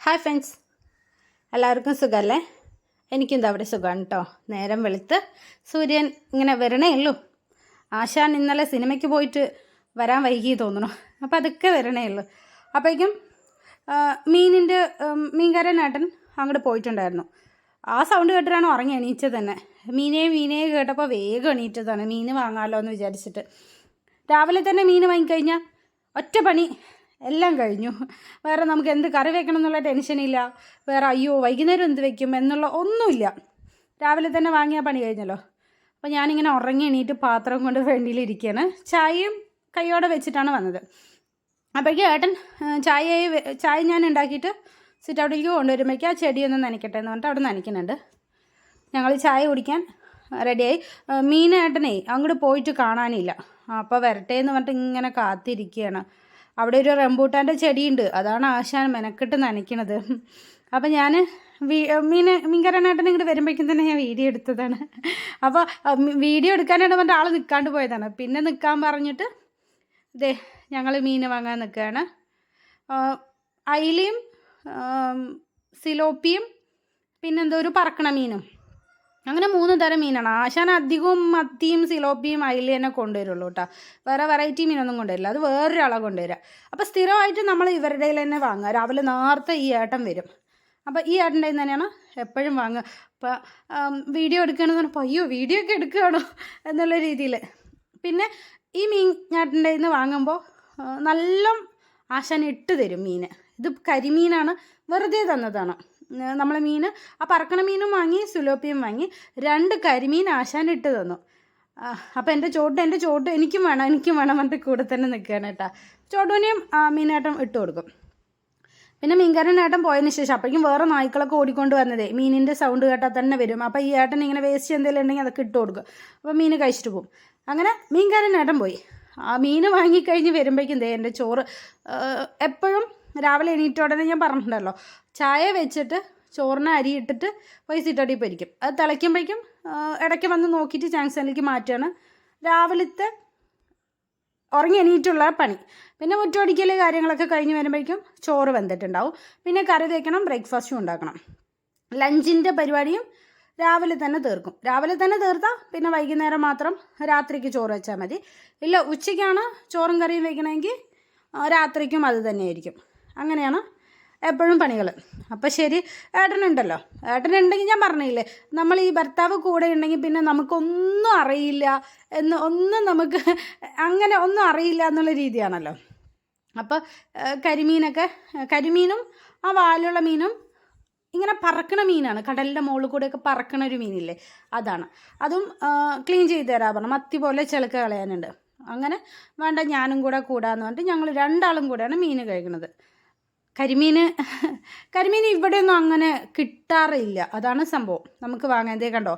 Hi friends, എല്ലാവർക്കും സുഖമല്ലേ? എനിക്കെന്താ അവിടെ സുഖമാണ് കേട്ടോ. നേരം വെളുത്ത് സൂര്യൻ ഇങ്ങനെ വരണേ ഉള്ളൂ. ആശാൻ ഇന്നലെ സിനിമയ്ക്ക് പോയിട്ട് വരാൻ വൈകി തോന്നണു. അപ്പോൾ അതൊക്കെ വരണേ ഉള്ളൂ. അപ്പോഴേക്കും മീൻകാരനേട്ടൻ അങ്ങോട്ട് പോയിട്ടുണ്ടായിരുന്നു. ആ സൗണ്ട് കേട്ടിട്ടാണ് ഉറങ്ങി എണീച്ചത് തന്നെ. മീനേ കേട്ടപ്പോൾ വേഗം എണീറ്റതാണ്. മീൻ വാങ്ങാമല്ലോ എന്ന് വിചാരിച്ചിട്ട്. രാവിലെ തന്നെ മീൻ വാങ്ങിക്കഴിഞ്ഞാൽ ഒറ്റ പണി എല്ലാം കഴിഞ്ഞു. വേറെ നമുക്ക് എന്ത് കറി വെക്കണം എന്നുള്ള ടെൻഷനില്ല. വേറെ അയ്യോ വൈകുന്നേരം എന്ത് വെക്കും എന്നുള്ള ഒന്നുമില്ല. രാവിലെ തന്നെ വാങ്ങിയ പണി കഴിഞ്ഞല്ലോ. അപ്പോൾ ഞാനിങ്ങനെ ഉറങ്ങി എണീറ്റ് പാത്രം കൊണ്ട് ഫ്രണ്ടിലിരിക്കുകയാണ്. ചായയും കൈയോടെ വെച്ചിട്ടാണ് വന്നത്. അപ്പോഴേക്കും ഏട്ടൻ ചായ ഞാൻ ഉണ്ടാക്കിയിട്ട് സിറ്റ് ഔട്ടിലേക്ക് കൊണ്ടുവരുമ്പോഴേക്കും ആ ചെടിയൊന്നും നനയ്ക്കട്ടെ എന്ന് പറഞ്ഞിട്ട് അവിടെ നനയ്ക്കുന്നുണ്ട്. ഞങ്ങൾ ചായ കുടിക്കാൻ റെഡിയായി. ഏട്ടനെ അങ്ങോട്ട് പോയിട്ട് കാണാനില്ല. അപ്പോൾ വരട്ടെ എന്ന് പറഞ്ഞിട്ട് ഇങ്ങനെ കാത്തിരിക്കുകയാണ്. അവിടെ ഒരു റംബൂട്ടാൻ്റെ ചെടിയുണ്ട്. അതാണ് ആശാൻ മെനക്കെട്ട് നനയ്ക്കണത്. അപ്പോൾ ഞാൻ മീൻകാരനേട്ടൻ ഇങ്ങോട്ട് വരുമ്പോഴേക്കും തന്നെ ഞാൻ വീഡിയോ എടുത്തതാണ്. അപ്പോൾ വീഡിയോ എടുക്കാനായിട്ട് പറഞ്ഞിട്ട് ആൾ നിൽക്കാണ്ട് പോയതാണ്. പിന്നെ നിൽക്കാൻ പറഞ്ഞിട്ട് ദേ ഞങ്ങൾ മീൻ വാങ്ങാൻ നിൽക്കുകയാണ്. അയിലയും സിലോപ്പിയും പിന്നെന്തോ ഒരു പറക്കണ മീനും, അങ്ങനെ 3 തരം മീനാണ്. ആശാൻ അധികവും മത്തിയും സിലോപ്പിയും അയില തന്നെ കൊണ്ടുവരുള്ളൂ കേട്ടോ. വേറെ വെറൈറ്റി മീനൊന്നും കൊണ്ടുവരില്ല. അത് വേറൊരാളാണ് കൊണ്ടുവരിക. അപ്പോൾ സ്ഥിരമായിട്ട് നമ്മൾ ഇവരുടെ തന്നെ വാങ്ങുക. രാവിലെ നേരത്തെ ഈ ഏട്ടൻ വരും. അപ്പോൾ ഈ ഏട്ടൻ്റെ തന്നെയാണ് എപ്പോഴും വാങ്ങുക. അപ്പോൾ വീഡിയോ എടുക്കുകയാണെന്ന് പറഞ്ഞപ്പോൾ അയ്യോ വീഡിയോ ഒക്കെ എടുക്കുകയാണോ എന്നുള്ള രീതിയിൽ. പിന്നെ ഈ മീൻ ഏട്ടൻ്റെ നിന്ന് വാങ്ങുമ്പോൾ നല്ല ആശാൻ ഇട്ട് തരും മീൻ. ഇത് കരിമീനാണ്, വെറുതെ തന്നതാണ്. നമ്മൾ മീൻ ആ പറക്കണ മീനും വാങ്ങി സിലോപ്പിയും വാങ്ങി 2 കരിമീൻ ആശാൻ ഇട്ട് തന്നു. അപ്പോൾ എൻ്റെ ചോട്ട് എനിക്കും വേണം പറഞ്ഞിട്ട് കൂടെ തന്നെ നിൽക്കുകയാണ് കേട്ടോ. ചോട്ടുവിനെയും മീനേട്ടൻ ഇട്ട് കൊടുക്കും. പിന്നെ മീൻകാരനേട്ടൻ പോയതിന് ശേഷം അപ്പോഴേക്കും വേറെ നായ്ക്കളൊക്കെ ഓടിക്കൊണ്ട് വന്നതേ മീനിൻ്റെ സൗണ്ട് കേട്ടാൽ തന്നെ വരും. അപ്പോൾ ഈ ഏട്ടൻ ഇങ്ങനെ വേസ്റ്റ് എന്തെങ്കിലും ഉണ്ടെങ്കിൽ അതൊക്കെ ഇട്ട് കൊടുക്കും. അപ്പോൾ മീൻ കഴിച്ചിട്ട് പോകും. അങ്ങനെ മീൻകാരനേട്ടൻ പോയി. ആ മീൻ വാങ്ങിക്കഴിഞ്ഞ് വരുമ്പോഴേക്കും എൻ്റെ ചോറ് എപ്പോഴും രാവിലെ എണീറ്റ ഉടനെ ഞാൻ പറഞ്ഞിട്ടുണ്ടല്ലോ, ചായ വെച്ചിട്ട് ചോറിന് അരി ഇട്ടിട്ട് പോയി സിറ്റൗട്ടിൽ പോയിരിക്കും. അത് തിളയ്ക്കുമ്പോഴേക്കും ഇടയ്ക്ക് വന്ന് നോക്കിയിട്ട് ചാങ്സനിലേക്ക് മാറ്റുകയാണ് രാവിലത്തെ ഉറങ്ങി എണീറ്റുള്ള പണി. പിന്നെ മുറ്റമടിക്കൽ കാര്യങ്ങളൊക്കെ കഴിഞ്ഞ് വരുമ്പോഴേക്കും ചോറ് വെന്തിട്ടുണ്ടാവും. പിന്നെ കറി വയ്ക്കണം, ബ്രേക്ക്ഫാസ്റ്റും ഉണ്ടാക്കണം. ലഞ്ചിൻ്റെ പരിപാടിയും രാവിലെ തന്നെ തീർക്കും. രാവിലെ തന്നെ തീർത്താൽ പിന്നെ വൈകുന്നേരം മാത്രം രാത്രിക്ക് ചോറ് വെച്ചാൽ മതി. ഇല്ല ഉച്ചയ്ക്കാണ് ചോറും കറിയും വയ്ക്കണമെങ്കിൽ രാത്രിക്കും അത് തന്നെയായിരിക്കും. അങ്ങനെയാണ് എപ്പോഴും പണികൾ. അപ്പോൾ ശരി, ഏട്ടനുണ്ടെങ്കിൽ ഞാൻ പറഞ്ഞില്ലേ, നമ്മൾ ഈ ഭർത്താവ് കൂടെ ഉണ്ടെങ്കിൽ പിന്നെ നമുക്കൊന്നും അറിയില്ല നമുക്ക് അങ്ങനെ ഒന്നും അറിയില്ല എന്നുള്ള രീതിയാണല്ലോ. അപ്പോൾ കരിമീനും ആ വാലുള്ള മീനും ഇങ്ങനെ പറക്കണ മീനാണ്. കടലിൻ്റെ മുകളിൽ കൂടെയൊക്കെ പറക്കണ ഒരു മീനില്ലേ, അതാണ്. അതും ക്ലീൻ ചെയ്ത് തരാൻ പറഞ്ഞു. മത്തി പോലെ ചെളുക്ക കളയാനുണ്ട്. അങ്ങനെ വേണ്ട ഞാനും കൂടെ കൂടാന്ന് പറഞ്ഞിട്ട് ഞങ്ങൾ 2 ആളും കൂടെയാണ് മീൻ കഴിക്കുന്നത്. കരിമീൻ ഇവിടെയൊന്നും അങ്ങനെ കിട്ടാറില്ല. അതാണ് സംഭവം. നമുക്ക് വാങ്ങാൻ കണ്ടോ,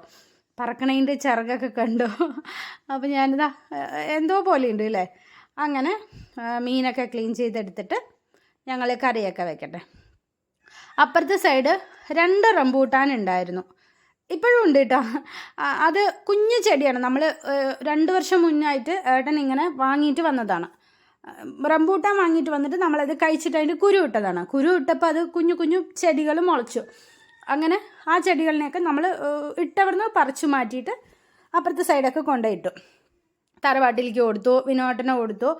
പറക്കണേൻ്റെ ചിറകൊക്കെ കണ്ടോ. അപ്പോൾ ഞാനിതാ എന്തോ പോലെയുണ്ട് അല്ലേ. അങ്ങനെ മീനൊക്കെ ക്ലീൻ ചെയ്തെടുത്തിട്ട് ഞങ്ങൾ കറിയൊക്കെ വെക്കട്ടെ. അപ്പുറത്തെ സൈഡ് 2 റംബൂട്ടാൻ ഉണ്ടായിരുന്നു. ഇപ്പോഴും ഉണ്ട് കേട്ടോ. അത് കുഞ്ഞു ചെടിയാണ്. നമ്മൾ 2 വർഷം മുന്നായിട്ട് ഏട്ടൻ ഇങ്ങനെ വാങ്ങിയിട്ട് വന്നതാണ്. റംബൂട്ടാൻ വാങ്ങിയിട്ട് വന്നിട്ട് നമ്മളത് കഴിച്ചിട്ട് അതിൻ്റെ കുരു ഇട്ടതാണ്. കുരു ഇട്ടപ്പോൾ അത് കുഞ്ഞു ചെടികൾ മുളച്ചു. അങ്ങനെ ആ ചെടികളിനെയൊക്കെ നമ്മൾ ഇട്ടവിടുന്ന് പറിച്ചു മാറ്റിയിട്ട് അപ്പുറത്തെ സൈഡൊക്കെ കൊണ്ടുപോയിട്ടു. തറവാട്ടിലേക്ക് കൊടുത്തു, വിനോട്ടനെ കൊടുത്തു,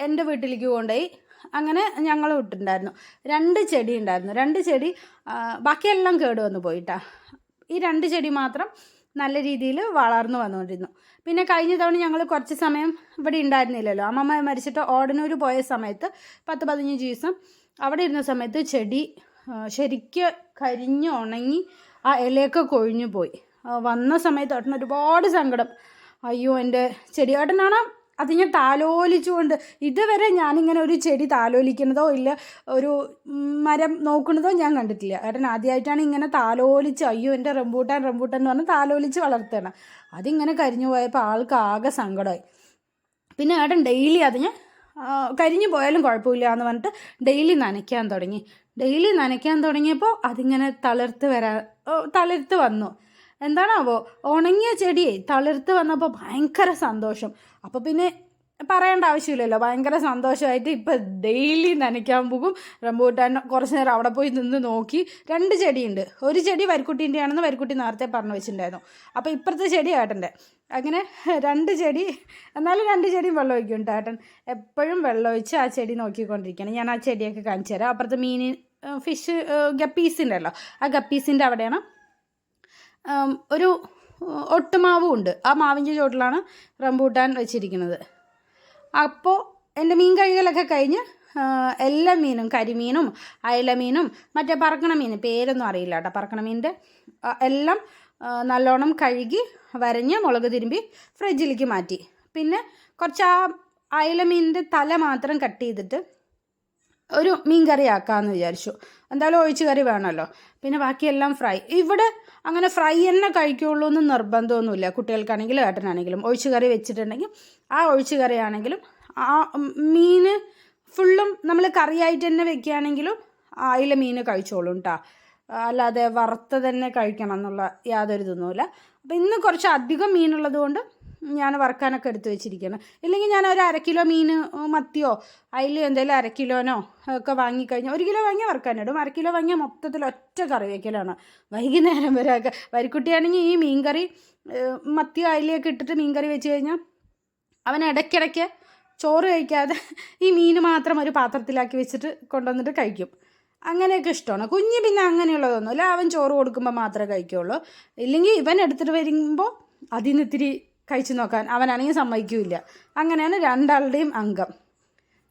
എൻ്റെ വീട്ടിലേക്ക് കൊണ്ടുപോയി. അങ്ങനെ ഞങ്ങൾ ഇട്ടിട്ടുണ്ടായിരുന്നു. 2 ചെടി ഉണ്ടായിരുന്നു. 2 ചെടി ബാക്കിയെല്ലാം കേട് വന്നു പോയിട്ടാ. ഈ 2 ചെടി മാത്രം നല്ല രീതിയിൽ വളർന്നു വന്നുകൊണ്ടിരുന്നു. പിന്നെ കഴിഞ്ഞ തവണ ഞങ്ങൾ കുറച്ച് സമയം ഇവിടെ ഉണ്ടായിരുന്നില്ലല്ലോ. അമ്മമ്മ മരിച്ചിട്ട് ഓടനൂർ പോയ സമയത്ത് 10-15 ദിവസം അവിടെ ഇരുന്ന സമയത്ത് ചെടി ശരിക്കും കരിഞ്ഞ് ഉണങ്ങി ആ ഇലയൊക്കെ കൊഴിഞ്ഞു പോയി. വന്ന സമയത്ത് ഏട്ടന് ഒരുപാട് സങ്കടം. അയ്യോ എൻ്റെ ചെടി. ഏട്ടനാണ് അത് ഞാൻ താലോലിച്ചുകൊണ്ട്, ഇതുവരെ ഞാനിങ്ങനെ ഒരു ചെടി താലോലിക്കുന്നതോ ഇല്ല ഒരു മരം നോക്കുന്നതോ ഞാൻ കണ്ടിട്ടില്ല. ഏട്ടൻ ആദ്യമായിട്ടാണ് ഇങ്ങനെ താലോലിച്ച് അയ്യോ എൻ്റെ റംബൂട്ടാൻ എന്ന് പറഞ്ഞ് താലോലിച്ച് വളർത്തുകയാണ്. അതിങ്ങനെ കരിഞ്ഞു പോയപ്പോൾ ആൾക്ക് ആകെ സങ്കടമായി. പിന്നെ ഏട്ടൻ ഡെയിലി അതിന് കരിഞ്ഞു പോയാലും കുഴപ്പമില്ല എന്ന് പറഞ്ഞിട്ട് ഡെയിലി നനയ്ക്കാൻ തുടങ്ങിയപ്പോൾ അതിങ്ങനെ തളിർത്ത് വന്നു. എന്താണാവോ ഉണങ്ങിയ ചെടിയെ തളിർത്ത് വന്നപ്പോൾ ഭയങ്കര സന്തോഷം. അപ്പോൾ പിന്നെ പറയേണ്ട ആവശ്യമില്ലല്ലോ. ഭയങ്കര സന്തോഷമായിട്ട് ഇപ്പം ഡെയിലി നനയ്ക്കാൻ പോകും. റംബൂട്ടാൻ കുറച്ച് നേരം അവിടെ പോയി നിന്ന് നോക്കി. 2 ചെടിയുണ്ട്. ഒരു ചെടി വരിക്കുട്ടീൻ്റെ ആണെന്ന് വരിക്കുട്ടി നേരത്തെ പറഞ്ഞു വെച്ചിട്ടുണ്ടായിരുന്നു. അപ്പോൾ ഇപ്പുറത്തെ ചെടി ഏട്ടൻ്റെ. അങ്ങനെ 2 ചെടി, എന്നാലും 2 ചെടിയും വെള്ളം ഒഴിക്കും ഏട്ടൻ. എപ്പോഴും വെള്ളം ഒഴിച്ച് ആ ചെടി നോക്കിക്കൊണ്ടിരിക്കുകയാണ്. ഞാൻ ആ ചെടിയൊക്കെ കാണിച്ചു തരാം. അപ്പുറത്ത് മീൻ ഫിഷ് ഗപ്പീസിൻ്റെ ഉണ്ടല്ലോ, ആ ഗപ്പീസിൻ്റെ അവിടെയാണ് ഒരു ഒട്ടുമാവും ഉണ്ട്. ആ മാവിൻ്റെ ചോട്ടിലാണ് റംബൂട്ടാൻ വെച്ചിരിക്കുന്നത്. അപ്പോൾ എൻ്റെ മീൻ കഴുകലൊക്കെ കഴിഞ്ഞ് എല്ലാ മീനും, കരിമീനും അയല മീനും മറ്റേ പറക്കണ മീൻ, പേരൊന്നും അറിയില്ല കേട്ടോ, പറക്കണ മീനിൻ്റെ എല്ലാം നല്ലോണം കഴുകി വരഞ്ഞ് മുളക് തിരുമ്പി ഫ്രിഡ്ജിലേക്ക് മാറ്റി. പിന്നെ കുറച്ച് ആ അയല മീനിൻ്റെ തല മാത്രം കട്ട് ചെയ്തിട്ട് ഒരു മീൻ കറി ആക്കാമെന്ന് വിചാരിച്ചു. എന്തായാലും ഒഴിച്ച് കറി വേണമല്ലോ. പിന്നെ ബാക്കിയെല്ലാം ഫ്രൈ. ഇവിടെ അങ്ങനെ ഫ്രൈ തന്നെ കഴിക്കുള്ളൂ എന്ന് നിർബന്ധമൊന്നുമില്ല. കുട്ടികൾക്കാണെങ്കിലും ഏട്ടനാണെങ്കിലും ഒഴിച്ച് കറി വെച്ചിട്ടുണ്ടെങ്കിൽ ആ ഒഴിച്ച് കറിയാണെങ്കിലും ആ മീൻ ഫുള്ളും നമ്മൾ കറിയായിട്ട് തന്നെ വെക്കുകയാണെങ്കിലും അയില മീൻ കഴിച്ചോളും കേട്ടോ. അല്ലാതെ വറുത്ത തന്നെ കഴിക്കണം എന്നുള്ള യാതൊരു ഇതൊന്നുമില്ല. അപ്പോൾ ഇന്ന് കുറച്ച് അധികം മീനുള്ളത് കൊണ്ട് ഞാൻ വറുക്കാനൊക്കെ എടുത്ത് വെച്ചിരിക്കുകയാണ്. ഇല്ലെങ്കിൽ ഞാൻ ഒരു 1/2 കിലോ മീൻ, മത്തിയോ അയിലോ എന്തെങ്കിലും 1/2 കിലോനോ ഒക്കെ വാങ്ങിക്കഴിഞ്ഞാൽ 1 കിലോ വാങ്ങിയാൽ വറുക്കാനിടും. 1/2 കിലോ വാങ്ങിയാൽ മൊത്തത്തിൽ ഒറ്റ കറി വയ്ക്കലാണ് വൈകുന്നേരം വരെ ഒക്കെ. വരിക്കുട്ടിയാണെങ്കിൽ ഈ മീൻ കറി മത്തിയോ അയിലയൊക്കെ ഇട്ടിട്ട് മീൻ കറി വെച്ച് കഴിഞ്ഞാൽ അവൻ ഇടയ്ക്കിടയ്ക്ക് ചോറ് കഴിക്കാതെ ഈ മീൻ മാത്രം ഒരു പാത്രത്തിലാക്കി വെച്ചിട്ട് കൊണ്ടുവന്നിട്ട് കഴിക്കും. അങ്ങനെയൊക്കെ ഇഷ്ടമാണ്. കുഞ്ഞ് പിന്നെ അങ്ങനെയുള്ളതൊന്നുമില്ല. അവൻ ചോറ് കൊടുക്കുമ്പോൾ മാത്രമേ കഴിക്കുകയുള്ളൂ. ഇല്ലെങ്കിൽ ഇവൻ എടുത്തിട്ട് വരുമ്പോൾ അതിൽ നിന്ന് ഇത്തിരി കഴിച്ചു നോക്കാൻ അവനാണെങ്കിൽ സമ്മതിക്കില്ല. അങ്ങനെയാണ് 2 ആളുടെയും അംഗം.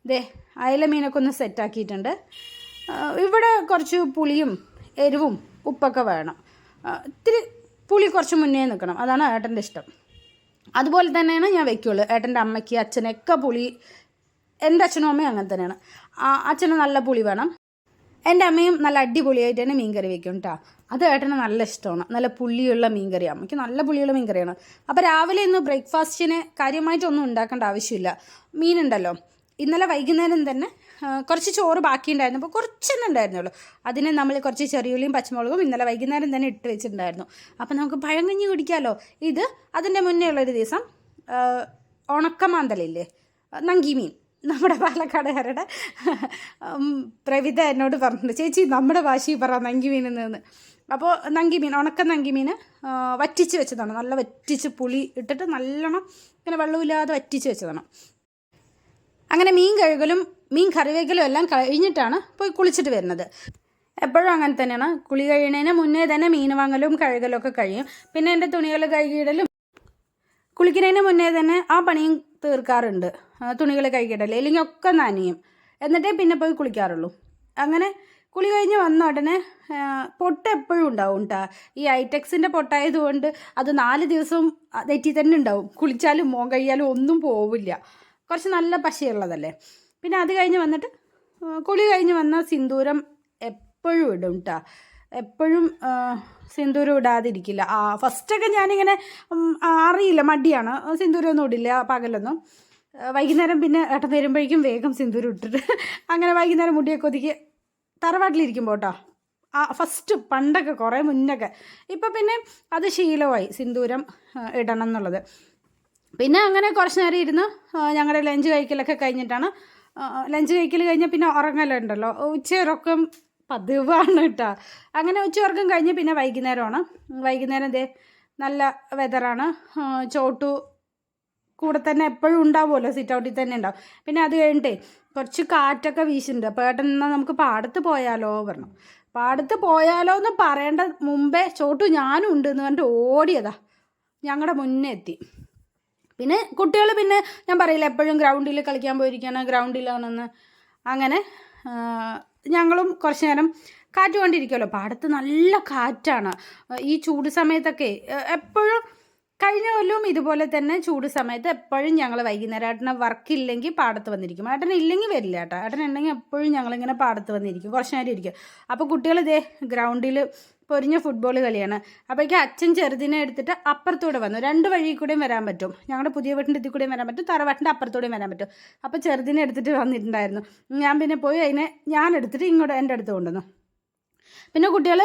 ദേ അയല മീനൊക്കെ ഒന്ന് സെറ്റാക്കിയിട്ടുണ്ട്. ഇവിടെ കുറച്ച് പുളിയും എരിവും ഉപ്പൊക്കെ വേണം. ഇത്തിരി പുളി കുറച്ച് മുന്നേ നിൽക്കണം. അതാണ് ഏട്ടൻ്റെ ഇഷ്ടം. അതുപോലെ തന്നെയാണ് ഞാൻ വയ്ക്കുള്ളൂ. ഏട്ടൻ്റെ അമ്മയ്ക്ക് അച്ഛനൊക്കെ പുളി, എൻ്റെ അച്ഛനും അമ്മയും അങ്ങനെ തന്നെയാണ്. അച്ഛന് നല്ല പുളി വേണം. എൻ്റെ അമ്മയും നല്ല അടിപൊളിയായിട്ട് തന്നെ മീൻ കറി വയ്ക്കും കേട്ടോ. അത് ഏട്ടന് നല്ല ഇഷ്ടമാണ്. നല്ല പുളിയുള്ള മീൻ കറി. അമ്മയ്ക്ക് നല്ല പുളിയുള്ള മീൻ കറിയാണ്. അപ്പോൾ രാവിലെ ഇന്ന് ബ്രേക്ക്ഫാസ്റ്റിന് കാര്യമായിട്ടൊന്നും ഉണ്ടാക്കേണ്ട ആവശ്യമില്ല. മീനുണ്ടല്ലോ. ഇന്നലെ വൈകുന്നേരം തന്നെ കുറച്ച് ചോറ് ബാക്കിയുണ്ടായിരുന്നു. അപ്പോൾ കുറച്ചൊന്നും ഉണ്ടായിരുന്നുള്ളൂ. അതിന് നമ്മൾ കുറച്ച് ചെറിയുള്ളിയും പച്ചമുളകും ഇന്നലെ വൈകുന്നേരം തന്നെ ഇട്ട് വെച്ചിട്ടുണ്ടായിരുന്നു. അപ്പോൾ നമുക്ക് പഴങ്കഞ്ഞി കുടിക്കാമല്ലോ. ഇത് അതിൻ്റെ മുന്നേ ഉള്ളൊരു ദിവസം ഉണക്കമാന്തലില്ലേ, നങ്കി മീൻ, നമ്മുടെ പാലക്കാടുകാരുടെ പ്രവിത എന്നോട് പറഞ്ഞിട്ടുണ്ട്, ചേച്ചി നമ്മുടെ ഭാഷയിൽ പറ നങ്കി മീൻ എന്ന്. അപ്പോൾ നങ്കി മീൻ, ഉണക്ക നങ്കി മീൻ വറ്റിച്ച് വെച്ചതാണ്. നല്ല വറ്റിച്ച് പുളി ഇട്ടിട്ട് നല്ലോണം ഇങ്ങനെ വെള്ളമില്ലാതെ വറ്റിച്ച് വെച്ചതാണ്. അങ്ങനെ മീൻ കഴുകലും മീൻ കറി വയ്ക്കലും എല്ലാം കഴിഞ്ഞിട്ടാണ് പോയി കുളിച്ചിട്ട് വരുന്നത്. എപ്പോഴും അങ്ങനെ തന്നെയാണ്. കുളി കഴിയുന്നതിന് മുന്നേ തന്നെ മീൻ വാങ്ങലും കഴുകലും ഒക്കെ കഴിയും. പിന്നെ എൻ്റെ തുണികൾ കഴുകിയിടലും കുളിക്കുന്നതിന് മുന്നേ തന്നെ ആ പണിയും തീർക്കാറുണ്ട്. തുണികൾ കഴുകിയിടല്, ഇല്ലെങ്കിൽ ഒക്കെ നനയും. എന്നിട്ടേ പിന്നെ പോയി കുളിക്കാറുള്ളൂ. അങ്ങനെ കുളി കഴിഞ്ഞ് വന്ന ഉടനെ പൊട്ട് എപ്പോഴും ഉണ്ടാവും കേട്ടോ. ഈ ഐറ്റക്സിൻ്റെ പൊട്ടായതുകൊണ്ട് അത് 4 ദിവസവും നെറ്റി തന്നെ ഉണ്ടാവും. കുളിച്ചാലും മോൻ കഴിയാലും ഒന്നും പോവില്ല. കുറച്ച് നല്ല പശയുള്ളതല്ലേ. പിന്നെ അത് കഴിഞ്ഞ് വന്നിട്ട് കുളി കഴിഞ്ഞ് വന്ന സിന്ദൂരം എപ്പോഴും ഇടും കേട്ടോ. എപ്പോഴും സിന്ദൂരം ഇടാതിരിക്കില്ല. ഫസ്റ്റൊക്കെ ഞാനിങ്ങനെ അറിയില്ല, മടിയാണ്, സിന്ദൂരമൊന്നും ഇടില്ല പകലൊന്നും. വൈകുന്നേരം പിന്നെ ഏട്ടൻ വരുമ്പോഴേക്കും വേഗം സിന്ദൂരം ഇട്ടിട്ട് അങ്ങനെ വൈകുന്നേരം മുടിയൊക്കെ ഒതുക്കി തറവാട്ടിലിരിക്കുമ്പോൾ കേട്ടോ. ഫസ്റ്റ് പണ്ടൊക്കെ കുറേ മുന്നൊക്കെ. ഇപ്പം പിന്നെ അത് ശീലമായി സിന്ദൂരം ഇടണം എന്നുള്ളത്. പിന്നെ അങ്ങനെ കുറച്ച് നേരം ഇരുന്ന് ഞങ്ങളുടെ ലഞ്ച് കഴിക്കലൊക്കെ കഴിഞ്ഞിട്ടാണ്. ലഞ്ച് കഴിക്കൽ കഴിഞ്ഞാൽ പിന്നെ ഉറങ്ങലുണ്ടല്ലോ, ഉച്ചയുറക്കം പതിവാണ് കേട്ടോ. അങ്ങനെ ഉച്ചയുറക്കം കഴിഞ്ഞ് പിന്നെ വൈകുന്നേരമാണ്. വൈകുന്നേരം ദേ നല്ല വെതറാണ്. ചോട്ടു കൂടെ തന്നെ എപ്പോഴും ഉണ്ടാവുമല്ലോ, സിറ്റ് ഔട്ടിൽ തന്നെ ഉണ്ടാവും. പിന്നെ അത് കഴിഞ്ഞിട്ടേ കുറച്ച് കാറ്റൊക്കെ വീശുന്നുണ്ട്. അപ്പോൾ ഏട്ടൻ എന്നാൽ നമുക്ക് പാടത്ത് പോയാലോ പറഞ്ഞു. പാടത്ത് പോയാലോ എന്ന് പറയേണ്ട മുമ്പേ ചോട്ടു ഞാനും ഉണ്ട് എന്ന് പറഞ്ഞിട്ട് ഓടിയതാ, ഞങ്ങളുടെ മുന്നേ എത്തി. പിന്നെ കുട്ടികൾ പിന്നെ ഞാൻ പറയില്ല എപ്പോഴും ഗ്രൗണ്ടിൽ കളിക്കാൻ പോയിരിക്കുകയാണ്, ഗ്രൗണ്ടിലാണെന്ന്. അങ്ങനെ ഞങ്ങളും കുറച്ച് നേരം കാറ്റ് കൊണ്ടിരിക്കുമല്ലോ. പാടത്ത് നല്ല കാറ്റാണ് ഈ ചൂട് സമയത്തൊക്കെ. എപ്പോഴും കഴിഞ്ഞ കൊല്ലവും ഇതുപോലെ തന്നെ ചൂട് സമയത്ത് എപ്പോഴും ഞങ്ങൾ വൈകുന്നേരം ഏട്ടന് വർക്കില്ലെങ്കിൽ പാടത്ത് വന്നിരിക്കും. ഏട്ടൻ ഇല്ലെങ്കിൽ വരില്ല കേട്ടോ. ഏട്ടൻ ഉണ്ടെങ്കിൽ എപ്പോഴും ഞങ്ങളിങ്ങനെ പാടത്ത് വന്നിരിക്കും, കുറച്ച് നേരം ഇരിക്കും. അപ്പോൾ കുട്ടികൾ ഇതേ ഗ്രൗണ്ടിൽ പൊരിഞ്ഞ ഫുട്ബോൾ കളിയാണ്. അപ്പോഴേക്കും അച്ഛൻ ചെറുതിനെ എടുത്തിട്ട് അപ്പുറത്തൂടെ വന്നു. 2 വഴി കൂടെയും വരാൻ പറ്റും. ഞങ്ങളുടെ പുതിയ വീട്ടിൻ്റെ ഇതിൽ കൂടെയും വരാൻ പറ്റും, തറവാട്ടിൻ്റെ അപ്പുറത്തൂടെയും വരാൻ പറ്റും. അപ്പോൾ ചെറുതിനെ എടുത്തിട്ട് വന്നിട്ടുണ്ടായിരുന്നു. ഞാൻ പിന്നെ പോയി അതിനെ ഞാൻ എടുത്തിട്ട് ഇങ്ങോട്ട് എൻ്റെ അടുത്ത് കൊണ്ടുവന്നു. പിന്നെ കുട്ടികൾ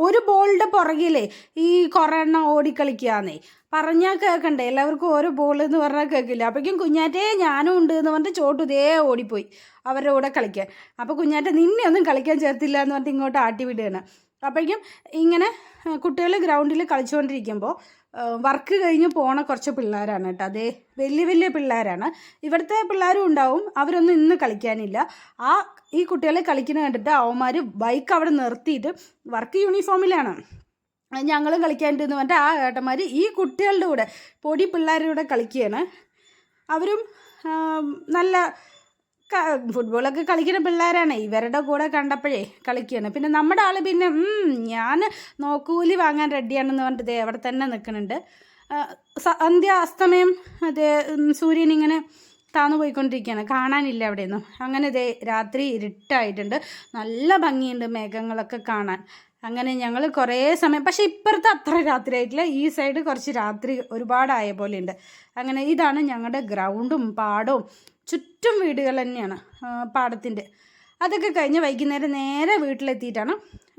ഒരു ബോളിൻ്റെ പുറകിലേ ഈ കുറേ എണ്ണം ഓടിക്കളിക്കുകയെന്നേ പറഞ്ഞാൽ കേൾക്കണ്ടേ, എല്ലാവർക്കും ഓരോ ബോൾ എന്ന് പറഞ്ഞാൽ കേൾക്കില്ല. അപ്പോഴേക്കും കുഞ്ഞാറ്റേ ഞാനും ഉണ്ട് എന്ന് പറഞ്ഞിട്ട് ചോട്ടു ഇതേ ഓടിപ്പോയി അവരുടെ കൂടെ കളിക്കാൻ. അപ്പോൾ കുഞ്ഞാറ്റ നിന്നെ ഒന്നും കളിക്കാൻ ചേർത്തില്ല എന്ന് പറഞ്ഞിട്ട് ഇങ്ങോട്ട് ആട്ടി വിടുകയാണ്. അപ്പോഴേക്കും ഇങ്ങനെ കുട്ടികൾ ഗ്രൗണ്ടിൽ കളിച്ചുകൊണ്ടിരിക്കുമ്പോൾ വർക്ക് കഴിഞ്ഞ് പോണ കുറച്ച് പിള്ളേരാണ് കേട്ടോ. അതേ വലിയ വലിയ പിള്ളേരാണ്. ഇവിടുത്തെ പിള്ളേരും ഉണ്ടാവും, അവരൊന്നും ഇന്ന് കളിക്കാനില്ല. ഈ കുട്ടികളെ കളിക്കുന്നത് കണ്ടിട്ട് അവന്മാർ ബൈക്ക് അവിടെ നിർത്തിയിട്ട് വർക്ക് യൂണിഫോമിലാണ് ഞങ്ങൾ കളിക്കാനുണ്ടെന്ന് പറഞ്ഞിട്ട് ആ ഏട്ടന്മാർ ഈ കുട്ടികളുടെ കൂടെ പൊടി പിള്ളേരുടെ കൂടെ കളിക്കുകയാണ്. അവരും നല്ല ഫുട്ബോളൊക്കെ കളിക്കുന്ന പിള്ളേരാണ്. ഇവരുടെ കൂടെ കണ്ടപ്പോഴേ കളിക്കുകയാണ്. പിന്നെ നമ്മുടെ ആൾ പിന്നെ ഞാൻ നോക്കൂലി വാങ്ങാൻ റെഡിയാണെന്ന് പറഞ്ഞിട്ട് അവിടെ തന്നെ നിൽക്കുന്നുണ്ട്. അസ്തമയം സൂര്യൻ ഇങ്ങനെ താന്നു പോയിക്കൊണ്ടിരിക്കുകയാണ്, കാണാനില്ല അവിടെയൊന്നും. അങ്ങനെ രാത്രി ഇരുട്ടായിട്ടുണ്ട്, നല്ല ഭംഗിയുണ്ട് മേഘങ്ങളൊക്കെ കാണാൻ. അങ്ങനെ ഞങ്ങൾ കുറേ സമയം, പക്ഷേ ഇപ്പുറത്ത് അത്ര രാത്രി ആയിട്ടില്ല, ഈ സൈഡ് കുറച്ച് രാത്രി ഒരുപാടായ പോലെ ഉണ്ട്. അങ്ങനെ ഇതാണ് ഞങ്ങളുടെ ഗ്രൗണ്ടും പാടവും, ചുറ്റും വീടുകൾ തന്നെയാണ് പാടത്തിൻ്റെ. അതൊക്കെ കഴിഞ്ഞ് വൈകുന്നേരം നേരെ വീട്ടിലെത്തിയിട്ടാണ്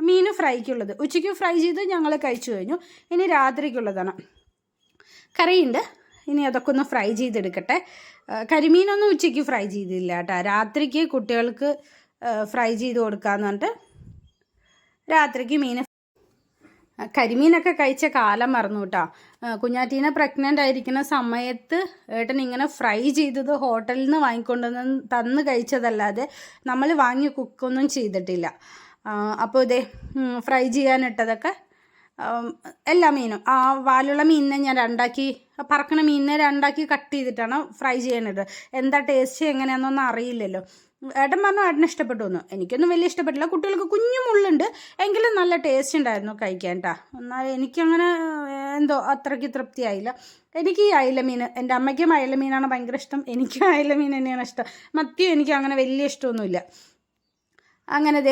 മീൻ ഫ്രൈക്കുള്ളത്. ഉച്ചയ്ക്ക് ഫ്രൈ ചെയ്ത് ഞങ്ങൾ കഴിച്ചു കഴിഞ്ഞു. ഇനി രാത്രിക്കുള്ളതാണ്. കറിയുണ്ട്, ഇനി അതൊക്കെ ഒന്ന് ഫ്രൈ ചെയ്തെടുക്കട്ടെ. കരിമീനൊന്നും ഉച്ചയ്ക്ക് ഫ്രൈ ചെയ്തില്ല കേട്ടോ. രാത്രിക്ക് കുട്ടികൾക്ക് ഫ്രൈ ചെയ്ത് കൊടുക്കാമെന്ന് പറഞ്ഞിട്ട് രാത്രിക്ക് കരിമീനൊക്കെ കഴിച്ച കാലം മറന്നു കേട്ടോ. കുഞ്ഞാറ്റീനെ പ്രഗ്നൻ്റ് ആയിരിക്കുന്ന സമയത്ത് ഏട്ടൻ ഇങ്ങനെ ഫ്രൈ ചെയ്തത് ഹോട്ടലിൽ നിന്ന് വാങ്ങിക്കൊണ്ടുവന്ന് തന്ന് കഴിച്ചതല്ലാതെ നമ്മൾ വാങ്ങി കുക്കൊന്നും ചെയ്തിട്ടില്ല. അപ്പോൾ ഫ്രൈ ചെയ്യാനിട്ടതൊക്കെ എല്ലാ മീനും, ആ വാലുള്ള മീനിനെ ഞാൻ പറക്കണ മീനിനെ രണ്ടാക്കി കട്ട് ചെയ്തിട്ടാണ് ഫ്രൈ ചെയ്യാനിട്ട്. എന്താ ടേസ്റ്റ് എങ്ങനെയാണെന്നൊന്നും അറിയില്ലല്ലോ. ഏട്ടൻ പറഞ്ഞു ഏട്ടന് ഇഷ്ടപ്പെട്ടു എന്ന്. എനിക്കൊന്നും വലിയ ഇഷ്ടപ്പെട്ടില്ല. കുട്ടികൾക്ക് കുഞ്ഞു മുള്ളുണ്ട്, എങ്കിലും നല്ല ടേസ്റ്റ് ഉണ്ടായിരുന്നു കഴിക്കാൻ കേട്ടോ. എന്നാൽ എനിക്കങ്ങനെ എന്തോ അത്രയ്ക്ക് തൃപ്തിയായില്ല. എനിക്ക് ഈ അയലമീൻ, എൻ്റെ അമ്മയ്ക്കും അയലമീനാണ് ഭയങ്കര ഇഷ്ടം, എനിക്കും അയലമീൻ തന്നെയാണ് ഇഷ്ടം. മത്തിയും എനിക്ക് അങ്ങനെ വലിയ ഇഷ്ടമൊന്നുമില്ല. അങ്ങനെ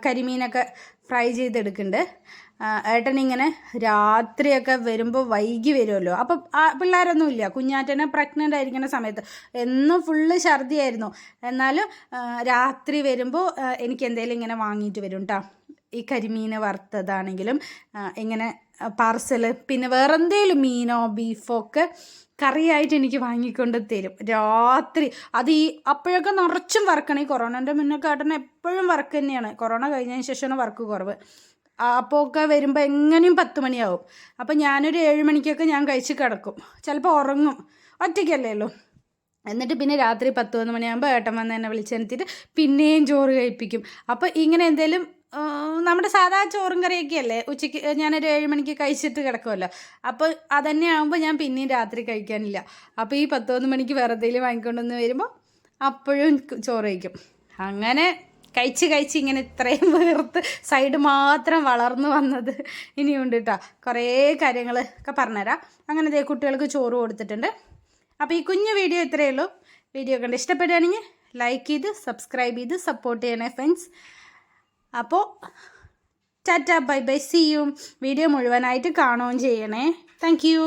കരിമീനൊക്കെ ഫ്രൈ ചെയ്തെടുക്കുന്നുണ്ട്. ഏട്ടനിങ്ങനെ രാത്രിയൊക്കെ വരുമ്പോൾ വൈകി വരുമല്ലോ, അപ്പോൾ പിള്ളേരൊന്നും ഇല്ല. കുഞ്ഞാറ്റനെ പ്രഗ്നൻ്റ് ആയിരിക്കുന്ന സമയത്ത് എന്നും ഫുള്ള് ഛർദിയായിരുന്നു. എന്നാലും രാത്രി വരുമ്പോൾ എനിക്ക് എന്തെങ്കിലും ഇങ്ങനെ വാങ്ങിയിട്ട് വരും കേട്ടോ. ഈ കരിമീൻ വറുത്തതാണെങ്കിലും ഇങ്ങനെ പാർസൽ, പിന്നെ വേറെ എന്തെങ്കിലും മീനോ ബീഫോ ഒക്കെ കറിയായിട്ട് എനിക്ക് വാങ്ങിക്കൊണ്ട് തരും രാത്രി. അത് അപ്പോഴൊക്കെ നിറച്ചും വറക്കണം. ഈ കൊറോണൻ്റെ മുന്നൊക്കെ ഏട്ടൻ എപ്പോഴും വർക്ക് തന്നെയാണ്. കൊറോണ കഴിഞ്ഞതിന് ശേഷമാണ് വർക്ക് കുറവ്. അപ്പോൾ ഒക്കെ വരുമ്പോൾ എങ്ങനെയും 10 മണിയാവും. അപ്പോൾ ഞാനൊരു 7 മണിക്കൊക്കെ ഞാൻ കഴിച്ച് കിടക്കും, ചിലപ്പോൾ ഉറങ്ങും, ഒറ്റയ്ക്കല്ലേ ഉള്ളൂ. എന്നിട്ട് പിന്നെ രാത്രി 10-11 മണിയാകുമ്പോൾ ഏട്ടൻ വന്ന് എന്നെ വിളിച്ചെടുത്തിട്ട് പിന്നെയും ചോറ് കഴിപ്പിക്കും. അപ്പോൾ ഇങ്ങനെ എന്തെങ്കിലും നമ്മുടെ സാധാ ചോറും കറിയൊക്കെ അല്ലേ ഉച്ചയ്ക്ക് ഞാനൊരു 7 മണിക്ക് കഴിച്ചിട്ട് കിടക്കുമല്ലോ. അപ്പോൾ അതന്നെ ആകുമ്പോൾ ഞാൻ പിന്നെയും രാത്രി കഴിക്കാനില്ല. അപ്പോൾ ഈ 10-11 മണിക്ക് വേറെ എന്തെങ്കിലും വാങ്ങിക്കൊണ്ടുവന്ന് വരുമ്പോൾ അപ്പോഴും ചോറ് കഴിക്കും. അങ്ങനെ കഴിച്ച് ഇങ്ങനെ ഇത്രയും വീർത്ത് സൈഡ് മാത്രം വളർന്നു വന്നത് ഇനിയുണ്ട് കേട്ടോ. കുറേ കാര്യങ്ങളൊക്കെ പറഞ്ഞുതരാം. അങ്ങനെ കുട്ടികൾക്ക് ചോറ് കൊടുത്തിട്ടുണ്ട്. അപ്പോൾ ഈ കുഞ്ഞു വീഡിയോ ഇത്രയേ ഉള്ളൂ. വീഡിയോ കണ്ട് ഇഷ്ടപ്പെടുകയാണെങ്കിൽ ലൈക്ക് ചെയ്ത് സബ്സ്ക്രൈബ് ചെയ്ത് സപ്പോർട്ട് ചെയ്യണേ ഫ്രണ്ട്സ്. അപ്പോൾ tata bye bye, see you. Video മുഴുവനായിട്ട് കാണുകയും ചെയ്യണേ. Thank U.